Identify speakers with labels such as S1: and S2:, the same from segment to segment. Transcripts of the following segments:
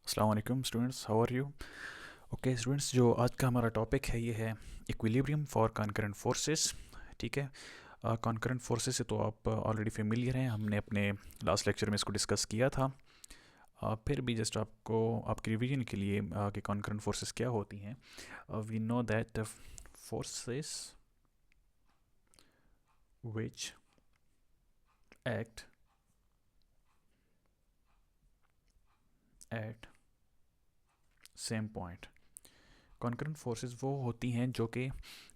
S1: अस्सलाम वालेकुम students, how are you? Okay students, जो आज का हमारा टॉपिक है ये है इक्विलिब्रियम फॉर कॉन्करेंट फोर्सेस। ठीक है। कॉन्करेंट फोर्सेस से तो आप ऑलरेडी फेमिलियर हैं, हमने अपने लास्ट लेक्चर में इसको डिस्कस किया था। फिर भी जस्ट आपको आपकी रिवीजन के लिए कि कॉन्करेंट फोर्सेस क्या होती हैं। We know that forces which act at same point. Concurrent forces वो होती हैं जो कि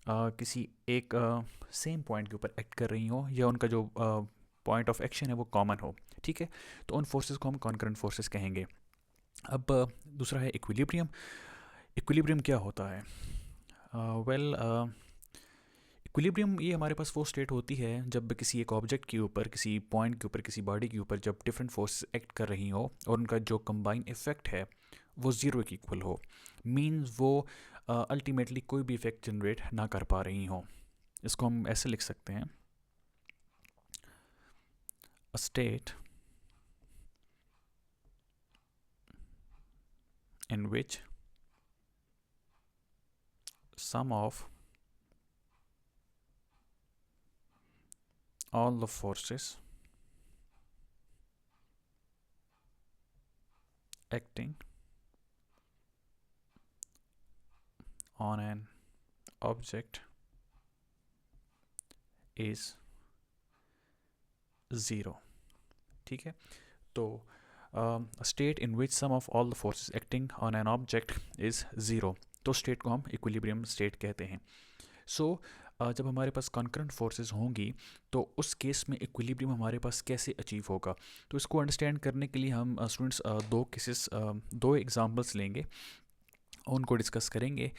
S1: किसी एक सेम पॉइंट के ऊपर एक्ट कर रही हो, या उनका जो पॉइंट ऑफ एक्शन है वो कॉमन हो। ठीक है। तो उन फोर्सेस को हम कॉन्करेंट फोर्सेस कहेंगे। अब दूसरा है इक्विलिब्रियम। इक्विलिब्रियम क्या होता है? वेल, इक्विलिब्रियम ये हमारे पास वो स्टेट होती है जब किसी एक ऑब्जेक्ट के ऊपर, किसी पॉइंट के ऊपर, किसी बॉडी के ऊपर जब डिफरेंट फोर्स एक्ट कर रही हो और उनका जो कंबाइन इफेक्ट है वो ज़ीरो के इक्वल हो। मीन्स वो अल्टीमेटली कोई भी इफेक्ट जनरेट ना कर पा रही हो। इसको हम ऐसे लिख सकते हैं, a state in which sum of all the forces acting on an object is zero. ठीक है। तो state in which sum of all the forces acting on an object is zero, तो स्टेट को हम इक्विलिब्रियम स्टेट कहते हैं। सो जब हमारे पास कॉन्करेंट फोर्सेस होंगी तो उस केस में इक्विलिब्रियम हमारे पास कैसे अचीव होगा, तो इसको अंडरस्टैंड करने के लिए हम स्टूडेंट्स दो केसेस, दो एग्जांपल्स लेंगे और उनको डिस्कस करेंगे।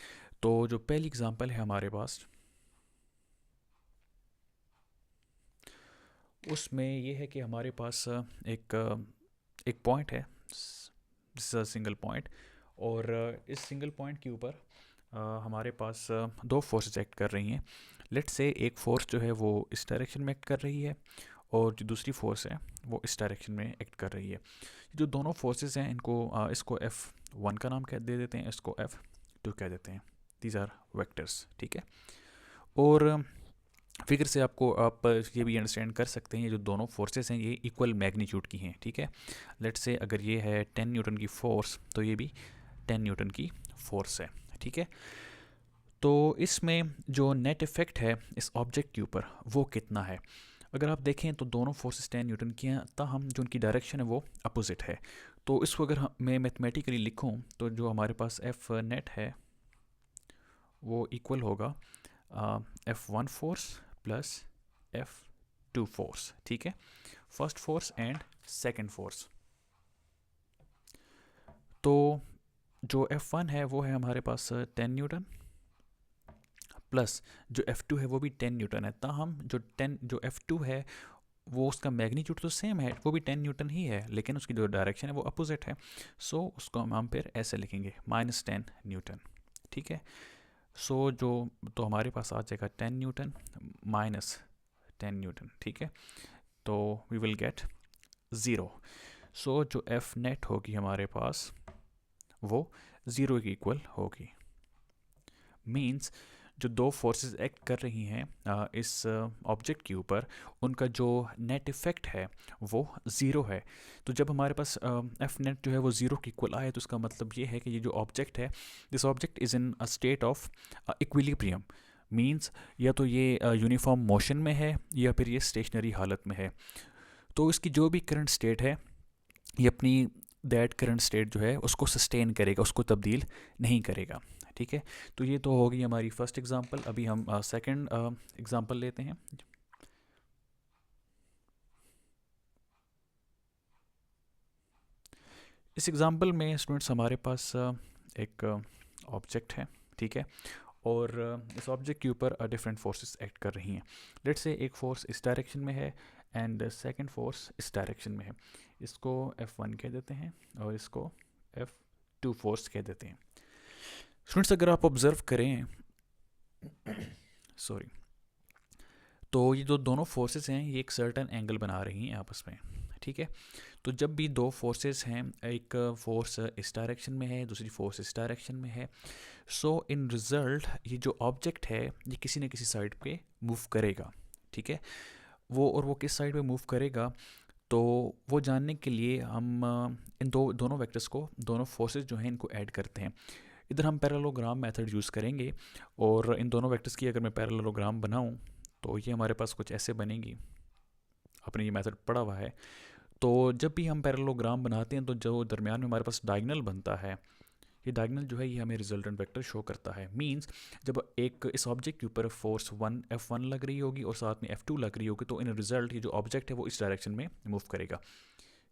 S1: तो जो पहली एग्जांपल है हमारे पास, उसमें ये है कि हमारे पास एक पॉइंट है, this is a single point, और इस सिंगल पॉइंट के ऊपर हमारे पास दो फोर्सेस एक्ट कर रही हैं। लेट्स से एक फोर्स जो है वो इस डायरेक्शन में एक्ट कर रही है और जो दूसरी फोर्स है वो इस डायरेक्शन में एक्ट कर रही है। जो दोनों फोर्सेस हैं इनको इसको F1 का नाम कह दे देते हैं, इसको F2 कह देते हैं। These are vectors. ठीक है। और फिगर से आपको आप ये भी अंडरस्टैंड कर सकते हैं, ये जो दोनों फोर्सेस हैं ये इक्वल मैग्नीट्यूड की हैं। ठीक है। लेट्स से अगर ये है 10 न्यूटन की फोर्स तो ये भी 10 न्यूटन की फोर्स है। ठीक है। तो इसमें जो नेट इफेक्ट है इस ऑब्जेक्ट के ऊपर वो कितना है? अगर आप देखें तो दोनों फोर्सेस 10 न्यूटन की हैं, ताहम जो उनकी डायरेक्शन है वो अपोजिट है। तो इसको अगर मैं मैथमेटिकली लिखूं तो जो हमारे पास एफ नेट है वो इक्वल होगा F1 force plus F2 force. ठीक है। First force and second force. तो जो F1 है वो है हमारे पास 10 न्यूटन, प्लस जो F2 है वो भी 10 न्यूटन है। ताहम जो F2 है वो उसका मैग्नीट्यूड तो सेम है, वो भी 10 न्यूटन ही है, लेकिन उसकी जो डायरेक्शन है वो अपोजिट है। सो उसको हम फिर ऐसे लिखेंगे -10 न्यूटन। ठीक है। सो जो तो हमारे पास आ जाएगा 10 न्यूटन माइनस 10 न्यूटन। ठीक है। तो वी विल गेट ज़ीरो। सो जो एफ नेट होगी हमारे पास वो ज़ीरो की इक्वल होगी। मीन्स जो दो फोर्सेस एक्ट कर रही हैं इस ऑब्जेक्ट के ऊपर, उनका जो नेट इफेक्ट है वो ज़ीरो है। तो जब हमारे पास एफ नेट जो है वो ज़ीरो के इक्वल आए तो इसका मतलब ये है कि ये जो ऑब्जेक्ट है, this object is in a state of equilibrium. Means या तो ये यूनिफॉर्म मोशन में है या फिर ये स्टेशनरी हालत में है। तो इसकी जो भी करंट स्टेट है ये अपनी दैट करंट स्टेट जो है उसको सस्टेन करेगा, उसको तब्दील नहीं करेगा। ठीक है। तो ये तो होगी हमारी फर्स्ट एग्जांपल। अभी हम सेकंड एग्जांपल लेते हैं। इस एग्जांपल में स्टूडेंट्स हमारे पास एक ऑब्जेक्ट है। ठीक है। और इस ऑब्जेक्ट के ऊपर डिफरेंट फोर्सेस एक्ट कर रही हैं। लेट्स से एक फोर्स इस डायरेक्शन में है एंड सेकंड फोर्स इस डायरेक्शन में है। इसको F1 कह देते हैं और इसको F2 फोर्स कह देते हैं। स्टूडेंट्स अगर आप ऑब्जर्व करें, सॉरी, तो ये जो दोनों फोर्सेस हैं ये एक सर्टेन एंगल बना रही हैं आपस में। ठीक है। तो जब भी दो फोर्सेस हैं, एक फोर्स इस डायरेक्शन में है, दूसरी फोर्स इस डायरेक्शन में है, सो इन रिज़ल्ट ये जो ऑब्जेक्ट है ये किसी न किसी साइड पे मूव करेगा, ठीक है। वो किस साइड पे मूव करेगा, तो वो जानने के लिए हम इन दोनों वेक्टर्स को, दोनों फोर्सेस जो हैं इनको ऐड करते हैं। इधर हम पैरेललोग्राम मेथड यूज़ करेंगे, और इन दोनों वेक्टर्स की अगर मैं पैरेललोग्राम बनाऊं तो ये हमारे पास कुछ ऐसे बनेगी। आपने ये मेथड पढ़ा हुआ है। तो जब भी हम पैरेललोग्राम बनाते हैं तो जो दरमियान में हमारे पास डायगोनल बनता है, ये डायगोनल जो है ये हमें रिजल्टेंट वेक्टर शो करता है। मींस जब एक इस ऑब्जेक्ट के ऊपर फोर्स F1 लग रही होगी और साथ में F2 लग रही होगी, तो इन रिजल्ट ये जो ऑब्जेक्ट है वो इस डायरेक्शन में मूव करेगा।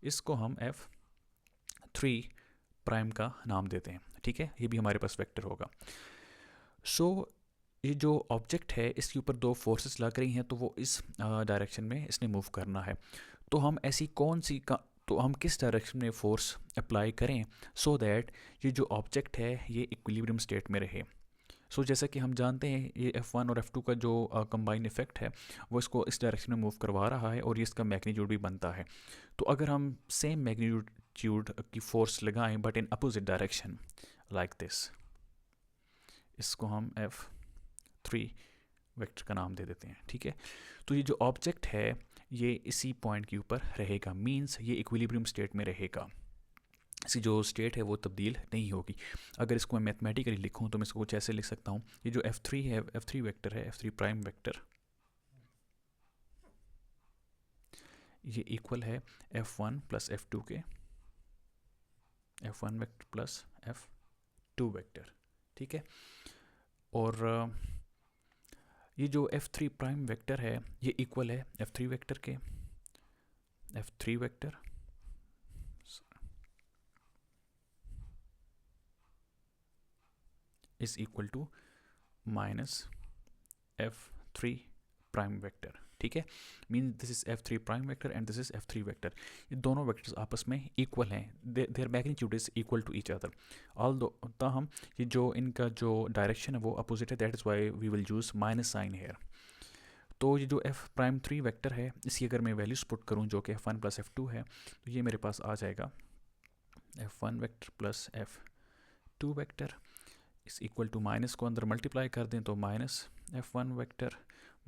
S1: इसको हम F3 प्राइम का नाम देते हैं, ठीक है। ये भी हमारे पास वेक्टर होगा। सो ये जो ऑब्जेक्ट है इसके ऊपर दो फोर्सेस लग रही हैं, तो वो इस डायरेक्शन में इसने मूव करना है। तो हम ऐसी कौन सी का, तो हम किस डायरेक्शन में फोर्स अप्लाई करें सो दैट ये जो ऑब्जेक्ट है ये इक्विलिब्रियम स्टेट में रहे। सो जैसा कि हम जानते हैं ये F1 और F2 का जो कंबाइन इफेक्ट है वो इसको इस डायरेक्शन में मूव करवा रहा है, और ये इसका मैग्नीट्यूड भी बनता है। तो अगर हम सेम मैग्नीट्यूड की फोर्स लगाएं but in opposite direction like this, इसको हम F3 वेक्टर का नाम दे देते हैं, ठीक है। तो ये जो ऑब्जेक्ट है ये इसी पॉइंट के ऊपर रहेगा, मींस ये इक्विलिब्रियम स्टेट में रहेगा। इसकी जो स्टेट है वो तब्दील नहीं होगी। अगर इसको मैं मैथमेटिकली लिखूं तो मैं इसको कुछ ऐसे लिख सकता हूँ, ये जो F3 है, F3 वेक्टर है, F3 प्राइम वेक्टर, ये इक्वल है F1 प्लस F2 के, F1 vector plus F2 vector, ठीक है। और ये जो F3 प्राइम वेक्टर है ये इक्वल है F3 वेक्टर के, F3 vector is equal to minus F3 prime vector, ठीक है। Mean this is F3 prime vector and this is F3 vector. ये दोनों वेक्टर्स आपस में इक्वल हैं, their magnitude is equal to each other. Although ताहम ये जो इनका जो डायरेक्शन है वो अपोजिट है, that is why we will use minus sign here. तो ये जो F'3 वेक्टर है इसकी अगर मैं वैल्यूज पुट करूँ जो कि F1 प्लस F2 है, तो ये मेरे पास आ जाएगा F1 vector plus F2 vector इस इक्वल टू, माइनस को अंदर मल्टीप्लाई कर दें तो minus F1 vector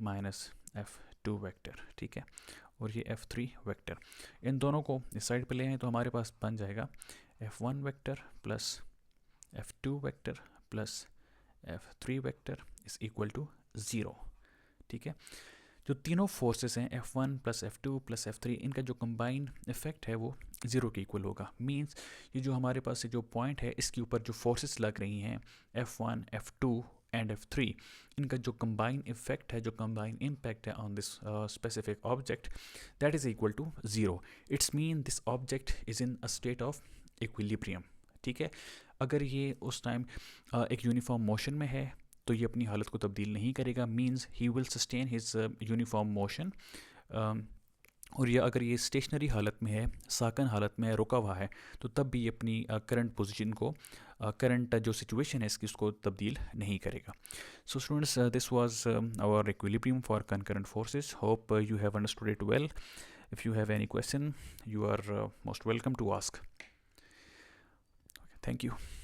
S1: minus F2 vector, ठीक है। और ये F3 वेक्टर, इन दोनों को इस साइड पे ले आए तो हमारे पास बन जाएगा F1 vector plus F2 vector plus F3 vector is equal to 0, ठीक है। जो तीनों फोर्सेस हैं F1 plus F2 plus F3, इनका जो कंबाइंड इफेक्ट है वो 0 के इक्वल होगा। मींस ये जो हमारे पास जो पॉइंट है इसके ऊपर जो फोर्सेस लग रही हैं F1, F2 एंड F3, इनका जो कंबाइंड इफेक्ट है, जो कंबाइंड इम्पैक्ट है on this specific object, that is equal to 0। It's mean this object is in a state of equilibrium, ठीक है। अगर ये उस टाइम एक यूनिफॉर्म मोशन में है तो ये अपनी हालत को तब्दील नहीं करेगा, means he will sustain his uniform motion. और ये अगर ये स्टेशनरी हालत में है, साकन हालत में है, रुका हुआ है, तो तब भी ये अपनी करंट पोजीशन को, करंट जो सिचुएशन है इसकी, उसको तब्दील नहीं करेगा। So students, this was our equilibrium for concurrent forces. Hope you have understood it well. If you have any question, you are most welcome to ask. Thank you.